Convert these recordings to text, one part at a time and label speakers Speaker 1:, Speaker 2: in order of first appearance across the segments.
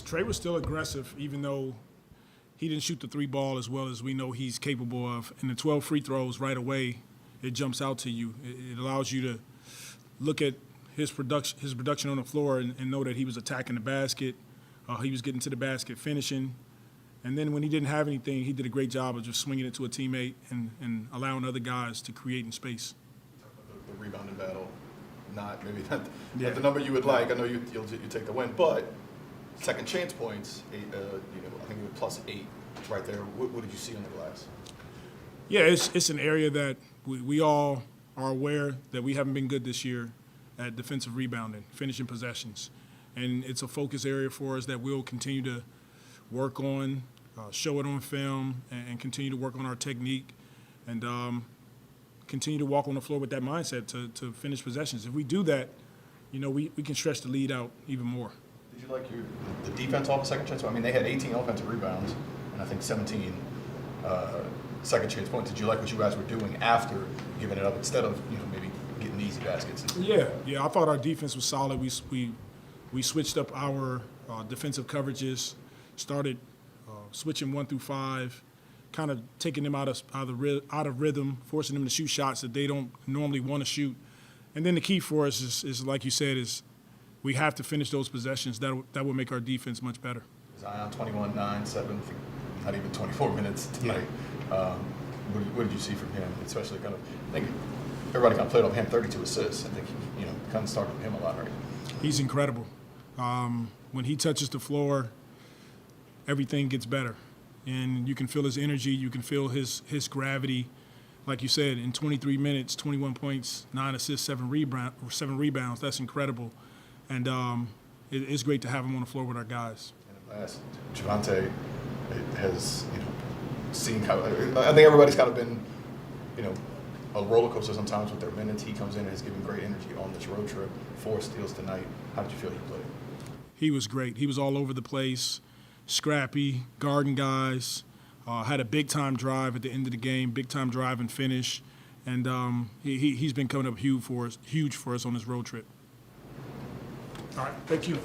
Speaker 1: Trey was still aggressive, even though he didn't shoot the three ball as well as we know he's capable of. And the 12 free throws right away, it jumps out to you. It allows you to look at his production on the floor and know that he was attacking the basket. He was getting to the basket, finishing. And then when he didn't have anything, he did a great job of just swinging it to a teammate and allowing other guys to create in space.
Speaker 2: The rebounding battle, maybe not the number you would like. I know you take the win, but second chance points, I think you were +8 right there. What did you see on the glass?
Speaker 1: Yeah, it's an area that we all are aware that we haven't been good this year at defensive rebounding, finishing possessions. And it's a focus area for us that we'll continue to work on, show it on film, and continue to work on our technique and continue to walk on the floor with that mindset to finish possessions. If we do that, we can stretch the lead out even more.
Speaker 2: Did you like the defense off the second chance? I mean, they had 18 offensive rebounds and I think 17 second chance points. Did you like what you guys were doing after giving it up instead of maybe getting easy baskets?
Speaker 1: Yeah. I thought our defense was solid. We switched up our defensive coverages, started switching 1 through 5, kind of taking them out of rhythm, forcing them to shoot shots that they don't normally want to shoot. And then the key for us is like you said, is we have to finish those possessions. That will make our defense much better.
Speaker 2: Zion 21, 9, 7, not even 24 minutes tonight. Yeah. What did you see from him? Especially I think everybody kind of played off him, 32 assists. I think he kind of started with him a lot, right?
Speaker 1: He's incredible. When he touches the floor, everything gets better. And you can feel his energy. You can feel his gravity. Like you said, in 23 minutes, 21 points, 9 assists, 7 rebounds. That's incredible. And it's great to have him on the floor with our guys.
Speaker 2: And at last, Javonte has, seen how – I think everybody's kind of been, a roller coaster sometimes with their minutes. He comes in and has given great energy on this road trip. 4 steals tonight. How did you feel he played?
Speaker 1: He was great. He was all over the place, scrappy, guarding guys, had a big-time drive at the end of the game, big-time drive and finish. And he's been coming up huge for us on this road trip. All right, thank you.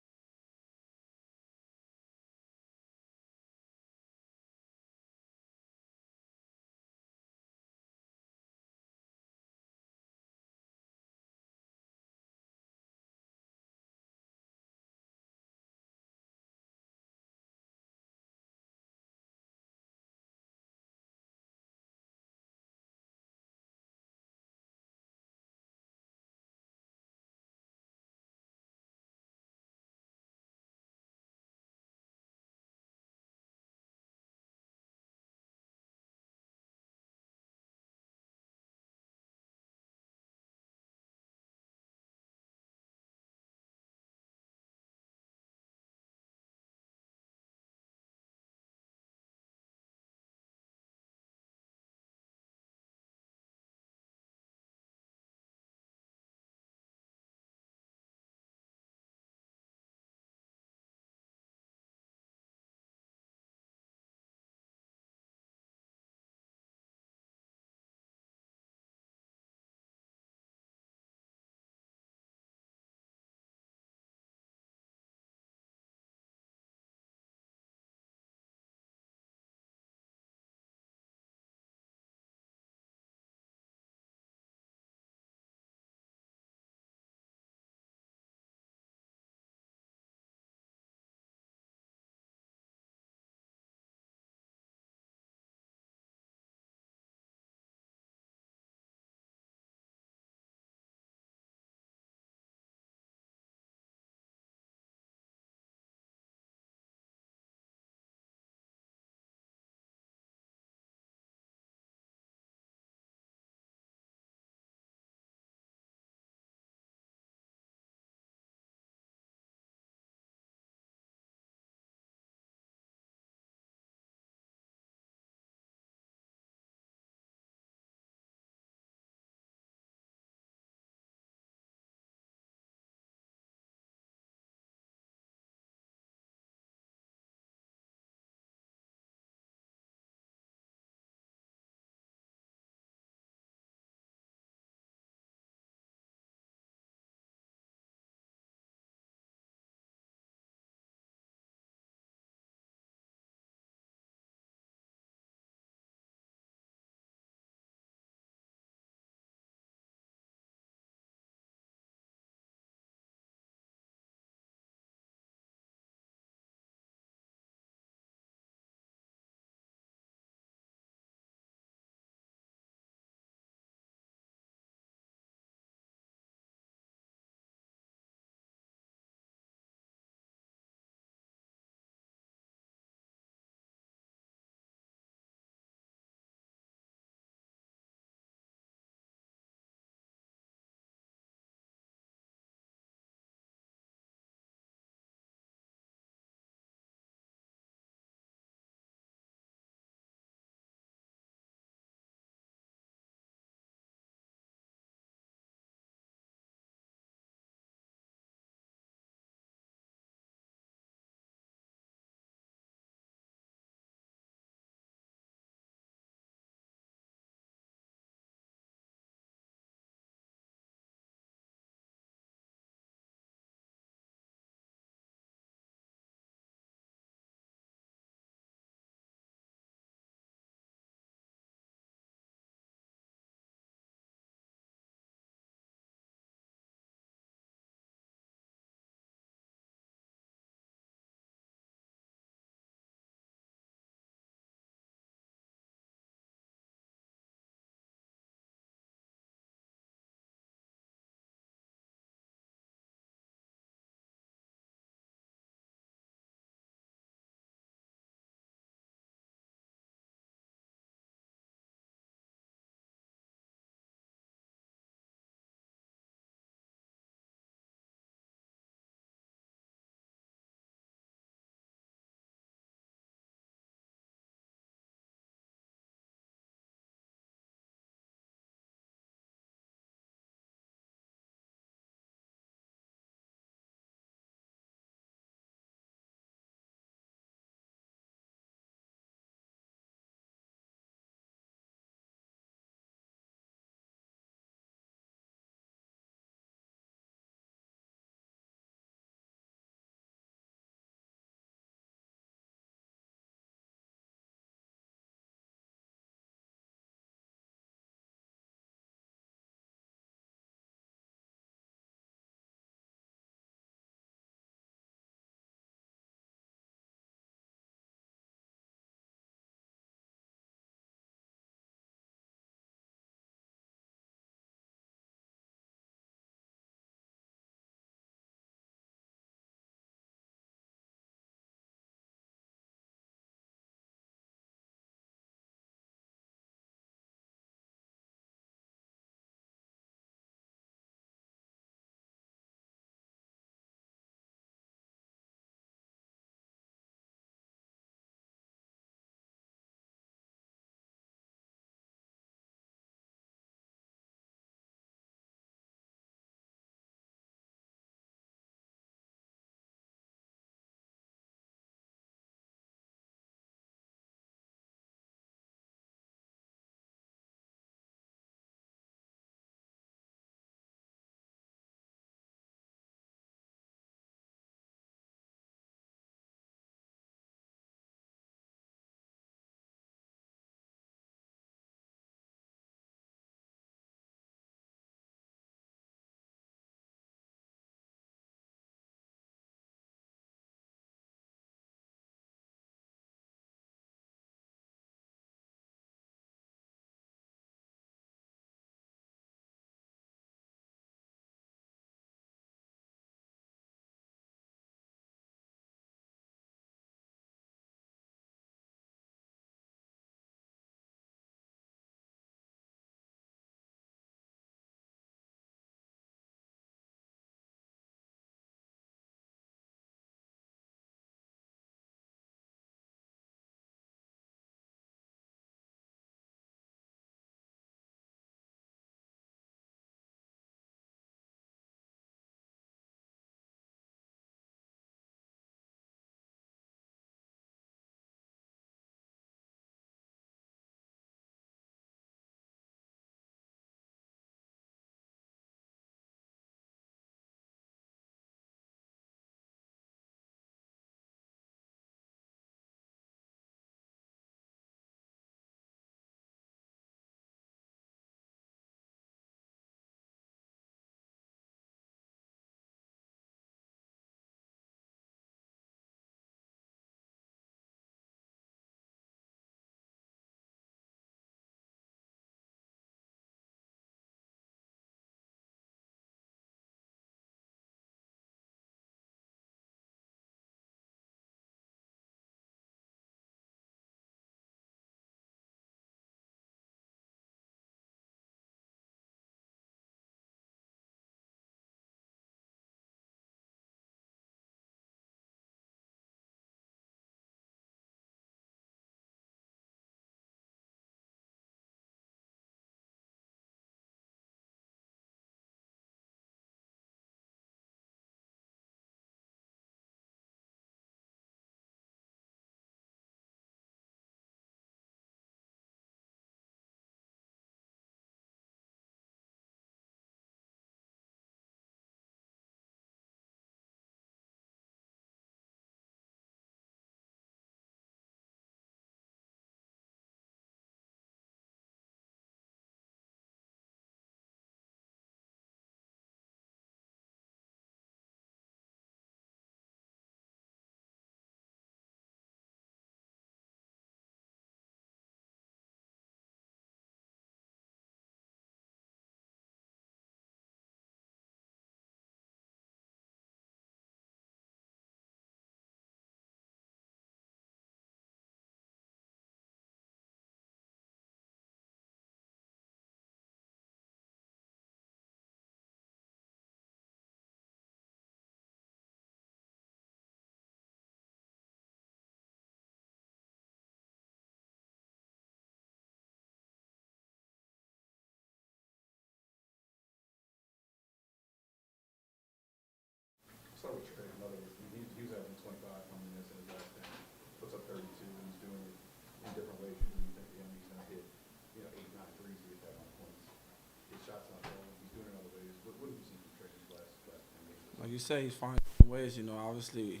Speaker 3: you say he's finding ways. Obviously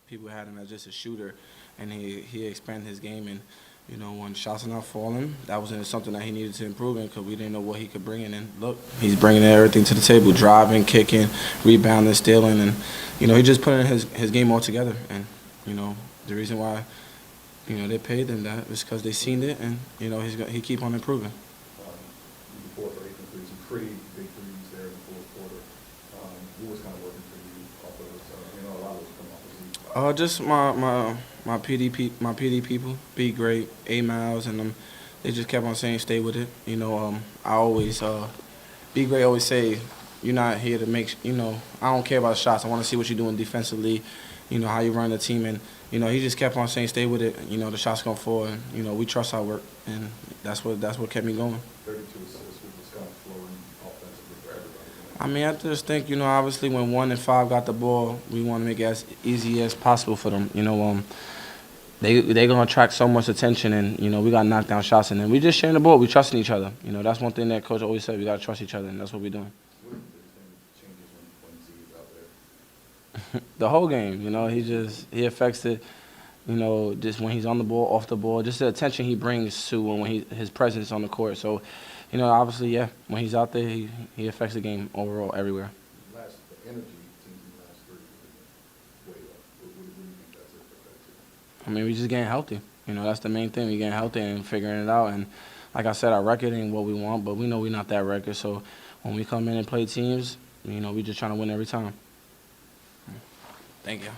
Speaker 3: people had him as just a shooter, and he expanded his game. And when shots are not falling, that was something that he needed to improve in because we didn't know what he could bring in. And look, he's bringing everything to the table: driving, kicking, rebounding, stealing, and he just put in his game all together. And the reason why they paid him that is because they seen it, and he keep on improving.
Speaker 4: Before for 8 threes, some pretty big threes there in the fourth quarter. What was kind of working for you off of those? A lot of those come off of
Speaker 3: Just my PD people, be great, A Miles, and they just kept on saying stay with it. I always be great. Always say you're not here to make. I don't care about shots. I want to see what you're doing defensively. How you run the team, and he just kept on saying stay with it. The shots gonna fall, and we trust our work, and that's what kept me going.
Speaker 4: 32 assists with this kind of flowing offensively for everybody.
Speaker 3: I mean, I just think, obviously when 1 and 5 got the ball, we want to make it as easy as possible for them. They're going to attract so much attention, and, we got knockdown shots, and then we just sharing the ball. We trusting each other. That's one thing that Coach always said. We got to trust each other, and that's what we're doing.
Speaker 4: What are the biggest changes when Z is out there?
Speaker 3: The whole game, he affects it, just when he's on the ball, off the ball, just the attention he brings to his presence on the court. So, obviously, yeah, when he's out there, he affects the game overall everywhere.
Speaker 4: The energy seems in the last 3 years way up. What do you think that's it?
Speaker 3: I mean, we just getting healthy. That's the main thing. We getting healthy and figuring it out. And like I said, our record ain't what we want, but we know we're not that record. So when we come in and play teams, we just trying to win every time. Thank you.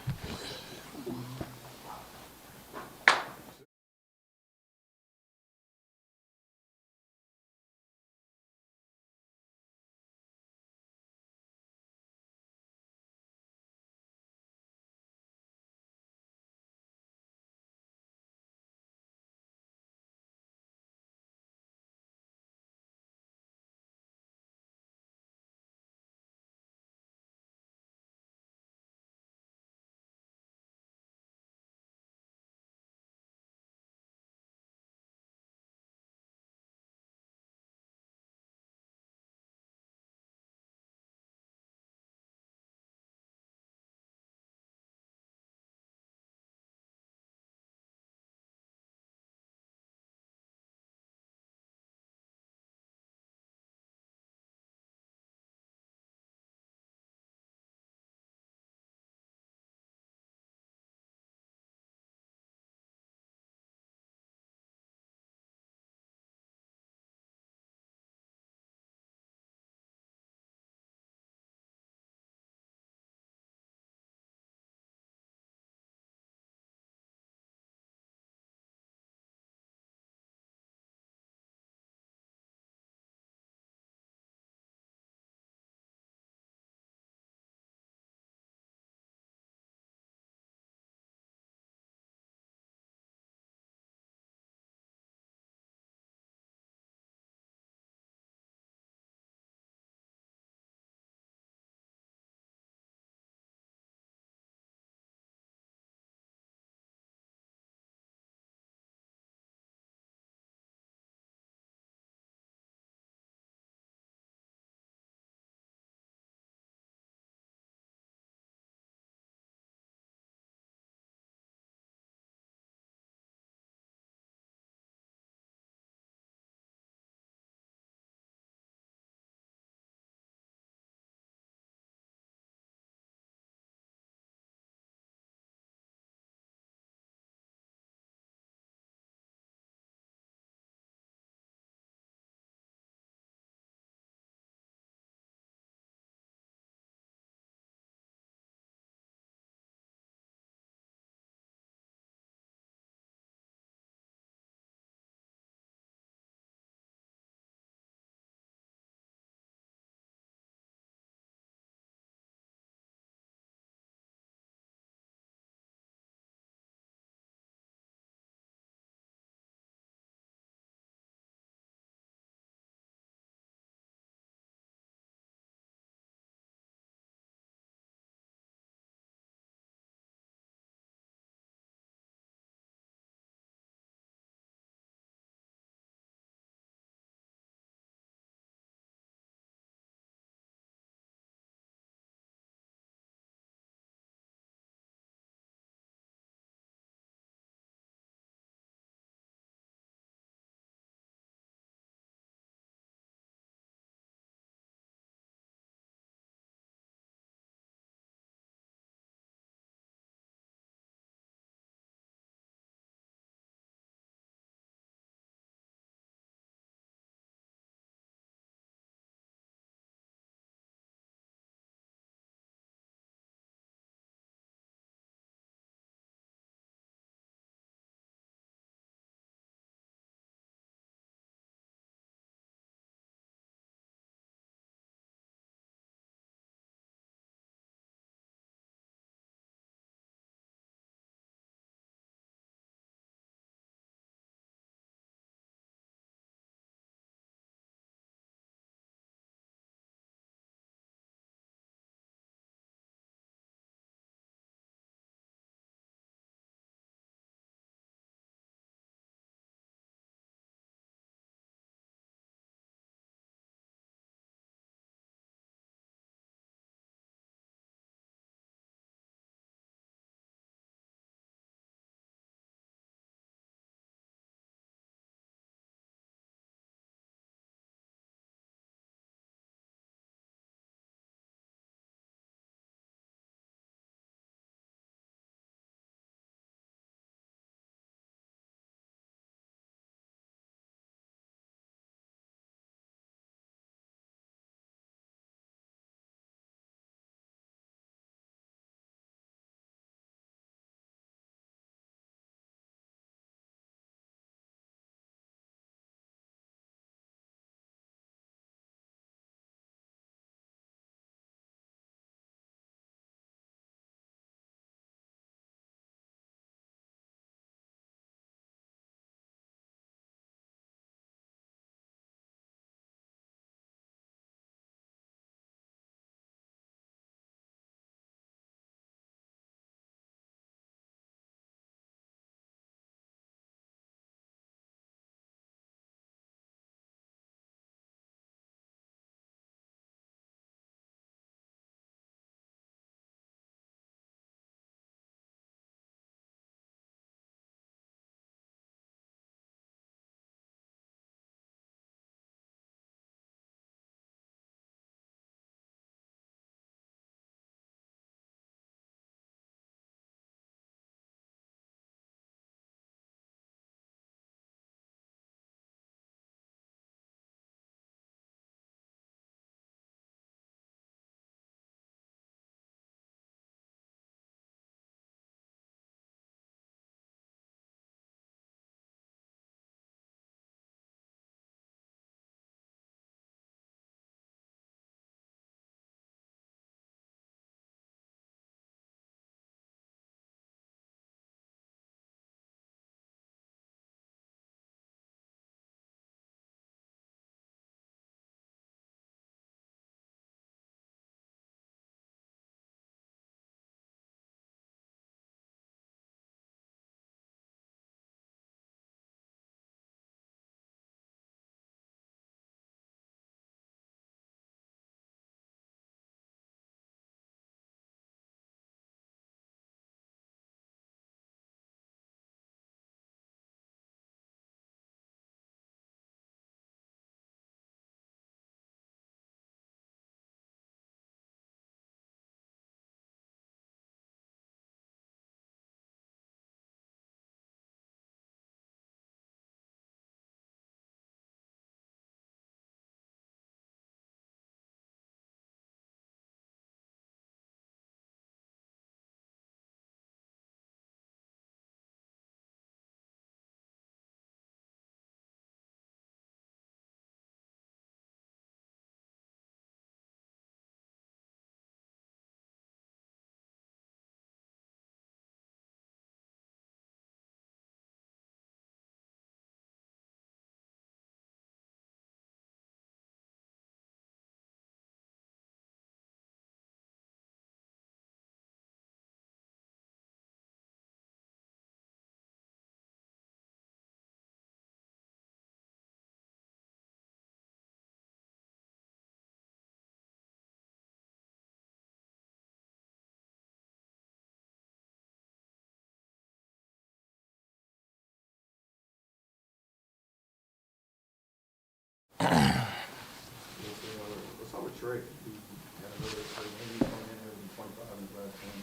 Speaker 4: Trey, who had another Trey, when he came in, averaging 25 in his last game,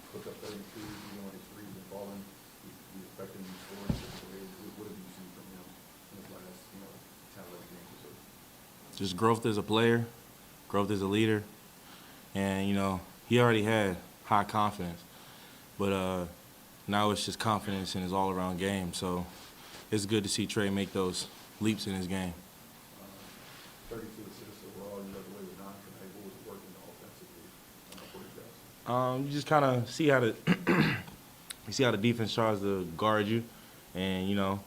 Speaker 4: put up 32, even when his threes were falling, we expected him to score in such a way. What have you seen from him in his last, 10, 11 games or so?
Speaker 3: Just growth as a player, growth as a leader, and he already had high confidence, but now it's just confidence in his all-around game. So it's good to see Trey make those leaps in his game.
Speaker 4: 32 assists overall, you led the way with 9 tonight. What was working offensively for you guys?
Speaker 3: You just kind of see how the defense tries to guard you, and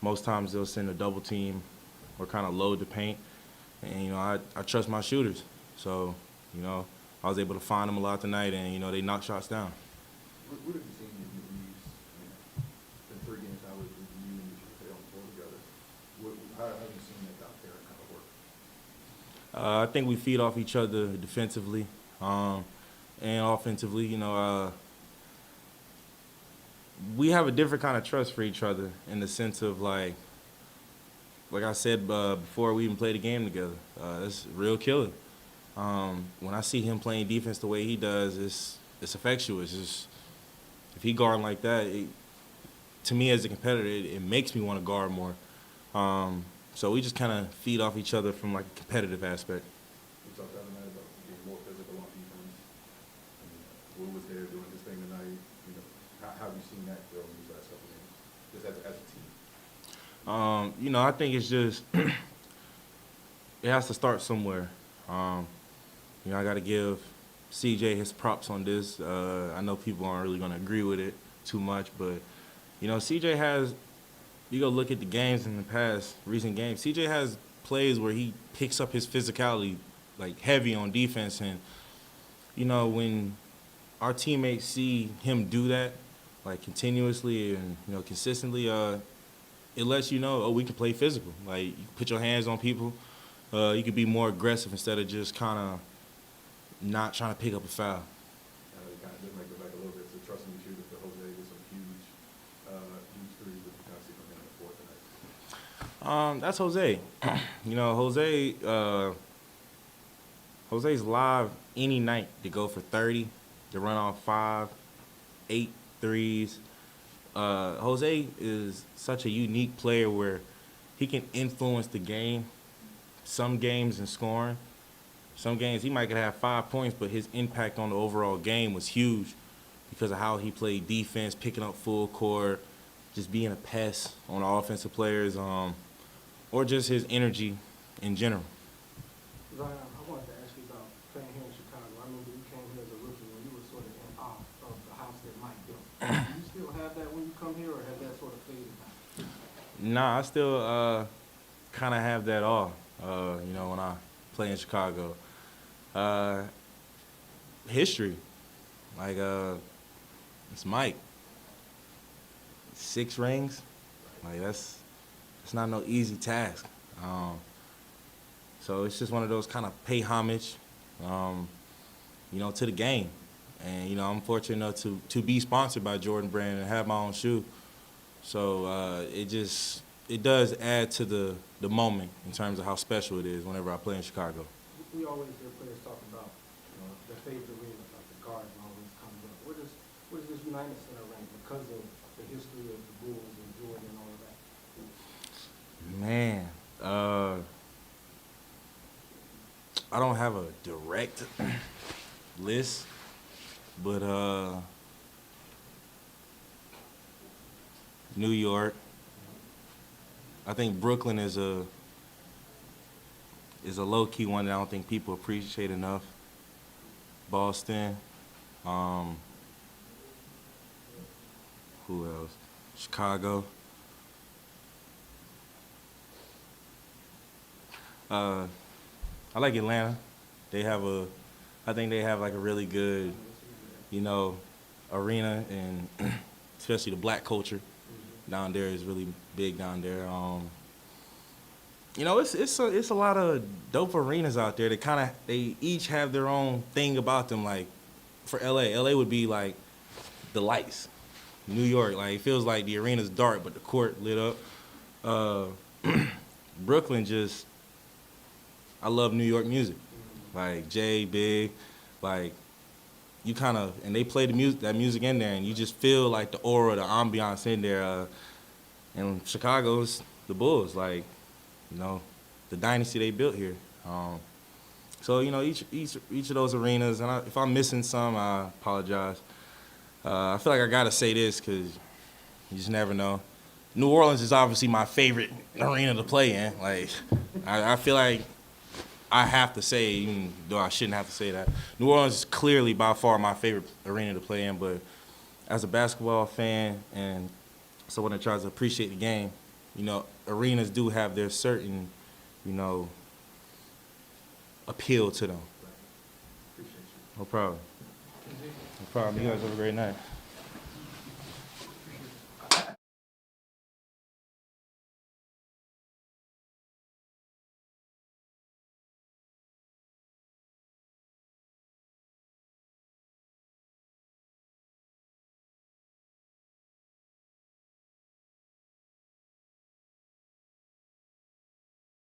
Speaker 3: most times they'll send a double team or kind of load the paint, and I trust my shooters, so I was able to find them a lot tonight, and they knocked shots down.
Speaker 4: What have you seen in your Reeves? It's been 3 games now with you and you on the floor together. How have you seen that out there and how it work?
Speaker 3: I think we feed off each other defensively and offensively. We have a different kind of trust for each other in the sense of like I said before we even played a game together. That's real killer. When I see him playing defense the way he does, it's effectuous. If he guarding like that, to me as a competitor, it makes me want to guard more. So we just kind of feed off each other from like a competitive aspect.
Speaker 4: We talked the other night about being more physical on defense. What was there doing this thing tonight? How have you seen that grow in these last couple of games, just as a team?
Speaker 3: I think it's just it has to start somewhere. I got to give CJ his props on this. I know people aren't really going to agree with it too much, but CJ has. You go look at the games in the past, recent games. CJ has plays where he picks up his physicality, like heavy on defense, and when our teammates see him do that, like continuously and consistently, it lets you know, we can play physical. Like you can put your hands on people, you can be more aggressive instead of just kind of not trying to pick up a foul.
Speaker 4: You kind of just make it back a little bit to trusting the shooter for Jose with some huge threes that you kind of see from him in the fourth tonight.
Speaker 3: That's Jose. Jose's live any night to go for 30, to run off 5, 8 threes. Jose is such a unique player where he can influence the game. Some games in scoring. Some games he might could have 5 points, but his impact on the overall game was huge because of how he played defense, picking up full court, just being a pest on the offensive players, or just his energy in general.
Speaker 5: Zion, I wanted to ask you about playing here in Chicago. I remember you came here as a rookie when you were sort of in awe of the house that Mike built. Do you still have that when you come here, or has that sort of faded now?
Speaker 3: Nah, I still kind of have that awe, when I play in Chicago. History, like it's Mike. 6 rings, like that's not no easy task. So it's just one of those kind of pay homage, to the game. And I'm fortunate enough to be sponsored by Jordan Brand and have my own shoe. So it does add to the moment in terms of how special it is whenever I play in Chicago.
Speaker 5: We always hear players talking about their favorite arenas, like the Garden always comes up. Where does this United Center rank because of the history of the Bulls and Jordan and all of that?
Speaker 3: Man, I don't have a direct list, but New York. I think Brooklyn is a low-key one that I don't think people appreciate enough. Boston. Who else? Chicago. I like Atlanta. I think they have like a really good, arena, and especially the black culture down there is really big down there. It's a lot of dope arenas out there that they each have their own thing about them. Like for LA would be like the lights. New York, like it feels like the arena's dark but the court lit up. Brooklyn I love New York music.
Speaker 6: like Jay, Big, like you kind of, and they play that music in there, and you just feel like the aura, the ambiance in there. And Chicago's the Bulls, like, you know, the dynasty they built here. So, you know, each of those arenas, and if I'm missing some, I apologize. I feel like I got to say this because you just never know. New Orleans is obviously my favorite arena to play in. Like, I feel like I have to say, even though I shouldn't have to say that, New Orleans is clearly by far my favorite arena to play in. But as a basketball fan and someone that tries to appreciate the game, you know, arenas do have their certain, you know, appeal to them.
Speaker 4: Appreciate you.
Speaker 6: No problem. No problem. You guys have a great night.